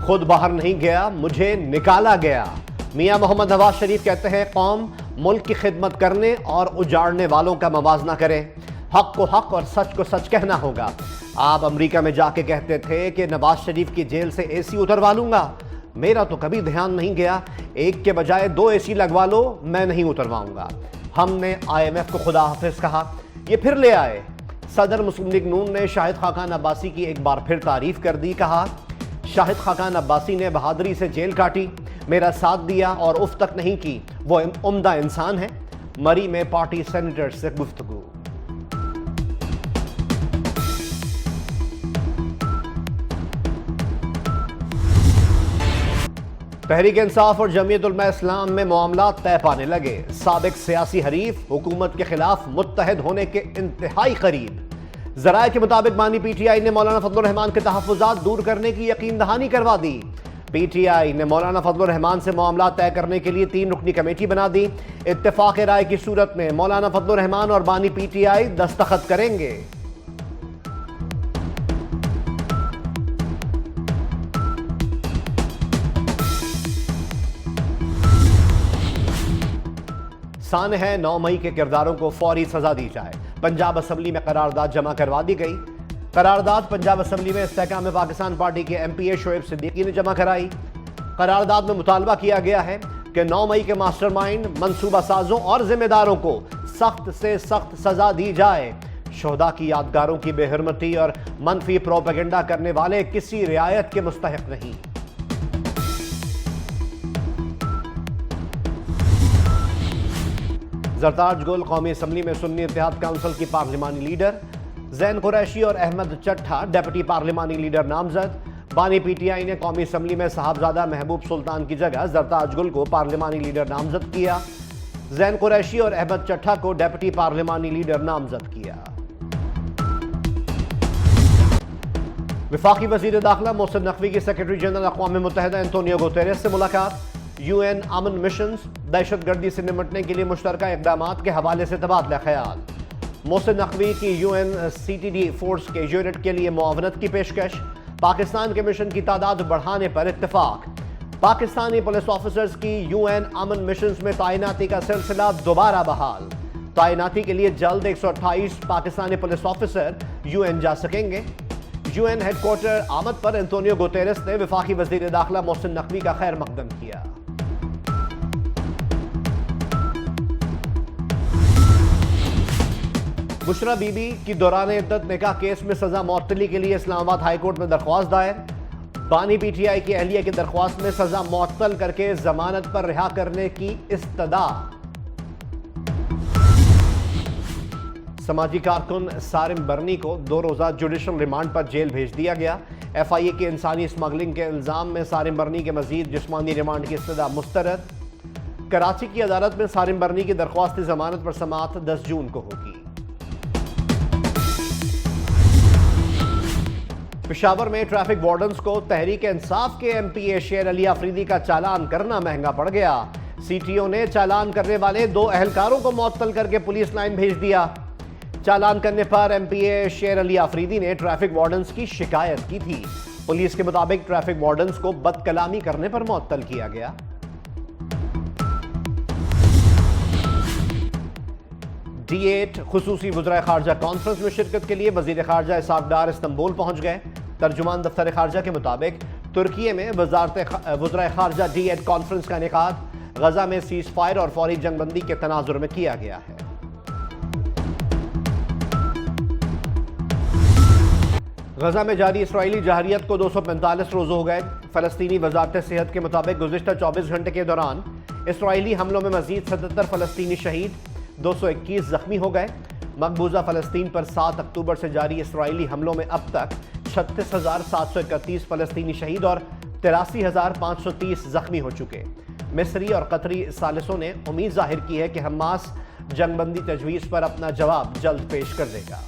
खुद बाहर नहीं गया, मुझे निकाला गया। मियां मोहम्मद नवाज शरीफ कहते हैं कौम मुल्क की खिदमत करने और उजाड़ने वालों का मवाजना करे। हक को हक और सच को सच कहना होगा। आप अमेरिका में जाके कहते थे कि नवाज शरीफ की जेल से एसी उतरवा लूंगा। मेरा तो कभी ध्यान नहीं गया, एक के बजाय 2 एसी लगवा लो, मैं नहीं उतरवाऊंगा। हमने IMF को खुदा हाफिज कहा, ये फिर ले आए। सदर मुस्लिम लीग नून ने शाहिद खाकान अब्बासी की एक बार फिर तारीफ कर दी। कहा शाहिद खाकान अब्बासी ने बहादुरी से जेल काटी, मेरा साथ दिया और उफ तक नहीं की, वो उम्दा इंसान है। मरी में पार्टी सेनेटर से गुफ्तगू। तहरीक इंसाफ और जमीयत उलमा इस्लाम में मामला तय पाने लगे। साबिक सियासी हरीफ हुकूमत के खिलाफ मुत्तहद होने के इंतहाई करीब। जराये के मुताबिक बानी PTI ने मौलाना फजलुर रहमान के तहफ्फुज़ात दूर करने की यकीन दहानी करवा दी। PTI ने मौलाना फजलुर रहमान से मामला तय करने के लिए 3 रुकनी कमेटी बना दी। इत्तेफाक राय की सूरत में मौलाना फजलुर रहमान और बानी PTI दस्तखत करेंगे। सान है 9 मई के किरदारों को फौरी सजा दी जाए। पंजाब असम्बली में करारदाद जमा करवा दी गई। करारदाद पंजाब असम्बली में इस्तेहकाम पाकिस्तान पार्टी के MPA शोएब सिद्दीकी ने जमा कराई। करारदाद में मुतालबा किया गया है कि 9 मई के मास्टरमाइंड, मंसूबा साजों और जिम्मेदारों को सख्त से सख्त सजा दी जाए। शोहदा की यादगारों की बेहरमती और मनफी प्रोपेगेंडा करने वाले किसी रियायत के मुस्तहिक नहीं। जरताज गुल कौमी असम्बली में सुन्नी इत्तेहाद काउंसिल की पार्लिमानी लीडर। जैन कुरैशी और अहमद चट्ठा डेप्यूटी पार्लिमानी लीडर नामजद। बानी PTI ने कौमी असम्बली में साहबजादा महबूब सुल्तान की जगह जरताज गुल को पार्लिमानी लीडर नामजद किया। जैन कुरैशी और अहमद चट्ठा को डेप्यूटी पार्लिमानी लीडर नामजद किया। वफाकी वजीर दाखिला मोहसिन नकवी की सेक्रेटरी जनरल अक़वाम मुत्तहिदा एंटोनियो गुतेरेस से मुलाकात। UN अमन मिशन, दहशतगर्दी से निपटने के लिए मुश्तरका इक़दामात के हवाले से तबादला ख्याल। मोहसिन नकवी की UN CTD फोर्स के यूनिट के लिए मुआवनत की पेशकश। पाकिस्तान के मिशन की तादाद बढ़ाने पर इत्तेफाक। पाकिस्तानी पुलिस ऑफिसर्स की UN अमन मिशन में तैनाती का सिलसिला दोबारा बहाल। तैनाती के लिए जल्द 128 पाकिस्तानी पुलिस ऑफिसर UN जा सकेंगे। UN हेडक्वार्टर आमद पर एंटोनियो गुतेरेस ने वफाकी वजीर दाखिला मोहसिन नकवी का खैर मकदम किया। बुशरा बीबी की दौरान इद्दत निकाह केस में सजा मअतली के लिए इस्लामाबाद हाई कोर्ट में दरख्वास्त दायर। बानी PTI की अहलिया की दरख्वास्त में सजा मुअत्तल करके जमानत पर रिहा करने की इस्तदा। समाजी कारकुन सारिम बर्नी को 2 रोजा जुडिशल रिमांड पर जेल भेज दिया गया। FIA की इंसानी स्मगलिंग के इल्जाम में सारिम बर्नी के मजीद जिस्मानी रिमांड की इस्तदा मुस्तरद। कराची की अदालत में सारिम बर्नी की दरख्वास्त जमानत पर समाअत 10 जून को होगी। पेशावर में ट्रैफिक वार्डन्स को तहरीक इंसाफ के MPA शेर अली आफरीदी का चालान करना महंगा पड़ गया। CTO ने चालान करने वाले 2 अहलकारों को मुअत्तल करके पुलिस लाइन भेज दिया। चालान करने पर MPA शेर अली आफरीदी ने ट्रैफिक वार्डन्स की शिकायत की थी। पुलिस के मुताबिक ट्रैफिक वार्डन्स को बदकलामी करने पर मुअत्तल किया गया। D8 खुसूसी वज़ीर ख़ारजा कॉन्फ्रेंस में शिरकत के लिए वज़ीर ख़ारजा इसाक डार इस्तांबुल पहुंच गए। तर्जुमान दफ्तर ख़ारजा के मुताबिक तुर्की में वज़ीर ख़ारजा D8 कॉन्फ्रेंस का इनेकाद गजा में सीज़ फायर और फौरी जंगबंदी के तनाजुर में किया गया है। गजा में जारी इसराइली जहरियत को 245 रोज हो गए। फ़लस्तीनी वज़ारत सेहत के मुताबिक गुज़िश्ता 24 घंटे के दौरान इसराइली हमलों में मजीद 77 फ़लस्तीनी शहीद, 221 जख्मी हो गए। मकबूजा फ़लस्तीन पर 7 अक्टूबर से जारी इसराइली हमलों में अब तक 36,731 फ़लस्तीनी शहीद और 83,530 जख्मी हो चुके। मिस्री और कतरी सालिसों ने उम्मीद जाहिर की है कि हमास जंगबंदी तजवीज़ पर अपना जवाब जल्द पेश कर देगा।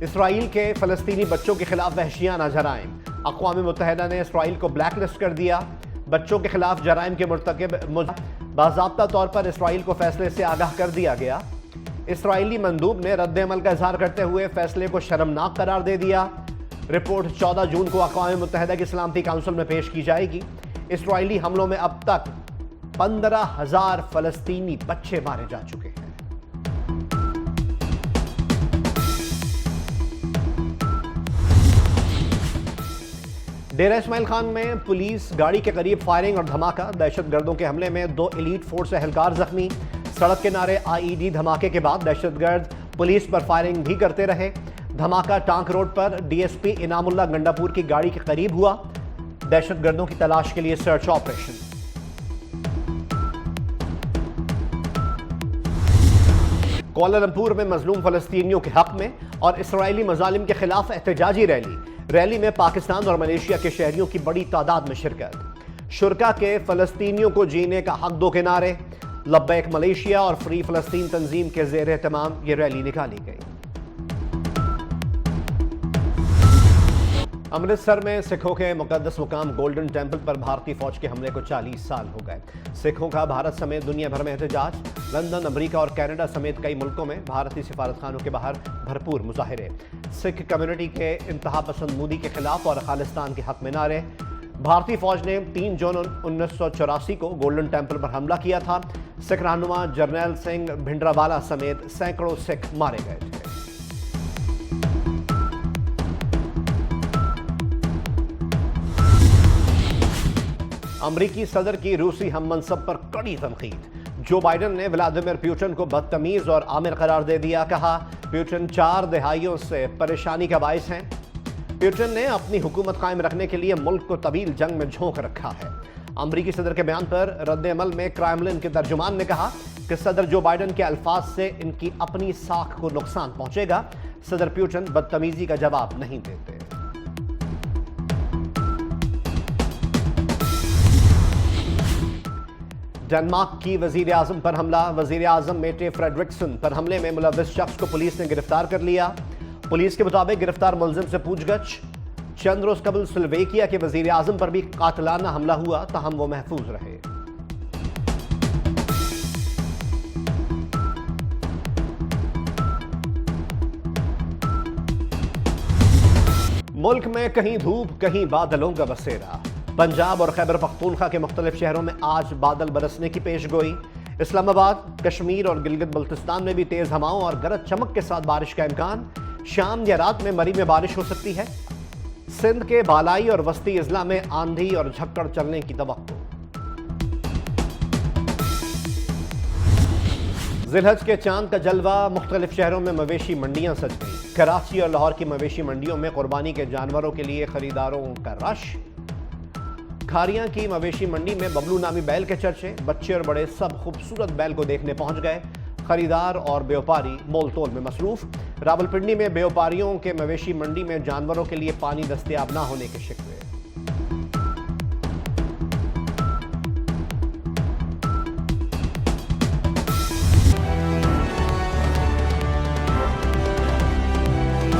इसराइल के फ़लस्तीनी बच्चों के खिलाफ वहशियाना जराइम। अक़वाम मुत्तहिदा ने इसराइल को ब्लैक लिस्ट कर दिया। बच्चों के खिलाफ जराइम के मुर्तकिब बाज़ाब्ता तौर पर इसराइल को फैसले से आगाह कर दिया गया। इसराइली मंदूब ने रद्द-ए-अमल का इजहार करते हुए फैसले को शर्मनाक करार दे दिया। रिपोर्ट 14 जून को अक़वाम मुत्तहिदा की सलामती काउंसिल में पेश की जाएगी। इसराइली हमलों में अब तक 15,000 फलस्तीनी बच्चे मारे जा चुके हैं। डेरा इस्माइल खान में पुलिस गाड़ी के करीब फायरिंग और धमाका। दहशतगर्दों के हमले में 2 एलीट फोर्स एहलकार जख्मी। सड़क किनारे आईईडी धमाके के बाद दहशतगर्द पुलिस पर फायरिंग भी करते रहे। धमाका टांक रोड पर डीएसपी इनामुल्लाह गंडापुर की गाड़ी के करीब हुआ। दहशतगर्दों की तलाश के लिए सर्च ऑपरेशन। कुआलालंपुर में मजलूम फलस्तीनियों के हक में और इसराइली मजालिम के खिलाफ एहतजाजी रैली में पाकिस्तान और मलेशिया के शहरियों की बड़ी तादाद में शिरकत। शुरका के फलस्तीनियों को जीने का हक दो के नारे, लब्बैक मलेशिया और फ्री फलस्तीन तंजीम के ज़ेर एहतमाम ये रैली निकाली गई। अमृतसर में सिखों के मुकद्दस मुकाम गोल्डन टेम्पल पर भारतीय फौज के हमले को 40 साल हो गए। सिखों का भारत समेत दुनिया भर में एहतजाज। लंदन, अमेरिका और कनाडा समेत कई मुल्कों में भारतीय सिफारतखानों के बाहर भरपूर मुजाहिरे। सिख कम्युनिटी के इंतहा पसंद मोदी के खिलाफ और खालिस्तान के हक में नारे। भारतीय फौज ने 3 जून 1984 को गोल्डन टेम्पल पर हमला किया था। सिख रहनुमा जरनैल सिंह भिंडरावाला समेत सैकड़ों सिख मारे गए थे। अमरीकी सदर की रूसी हम मनसब पर कड़ी तनकीद। जो बाइडन ने व्लादिमीर पुतिन को बदतमीज और आमिर करार दे दिया। कहा, पुतिन 4 दहाइयों से परेशानी का बाइस हैं। पुतिन ने अपनी हुकूमत कायम रखने के लिए मुल्क को तवील जंग में झोंक रखा है। अमरीकी सदर के बयान पर रद्द-ए-अमल में क्रेमलिन के तर्जुमान ने कहा कि सदर जो बाइडन के अल्फाज से इनकी अपनी साख को नुकसान पहुंचेगा। सदर पुतिन बदतमीजी का जवाब नहीं देते। डेनमार्क की वजीर आजम पर हमला। वजीर आजम मेटे फ्रेडरिक्सन पर हमले में मुलव्विस शख्स को पुलिस ने गिरफ्तार कर लिया। पुलिस के मुताबिक गिरफ्तार मुलजिम से पूछगछ। चंद रोज कबल स्लोवेकिया के वजीर आजम पर भी कातिलाना हमला हुआ, ताहम वो महफूज रहे। मुल्क में कहीं धूप कहीं बादलों का बसेरा। पंजाब और खैबर पख्तूनख्वा के मुख्तलिफ शहरों में आज बादल बरसने की पेशगोई। इस्लामाबाद, कश्मीर और गिलगित बल्तिस्तान में भी तेज हवाओं और गरज चमक के साथ बारिश का इम्कान। शाम या रात में मरी में बारिश हो सकती है। सिंध के बालाई और वस्ती इजला में आंधी और झक्कड़ चलने की तवक्को। जिलहज के चांद का जलवा। मुख्तलिफ शहरों में मवेशी मंडियां सज गई। कराची और लाहौर की मवेशी मंडियों में कुर्बानी के जानवरों के लिए खरीदारों का रश। खारियां की मवेशी मंडी में बबलू नामी बैल के चर्चे। बच्चे और बड़े सब खूबसूरत बैल को देखने पहुंच गए। खरीदार और व्यापारी मोल तोल में मसरूफ। रावलपिंडी में व्यापारियों के मवेशी मंडी में जानवरों के लिए पानी दस्तयाब न होने के शिकवे।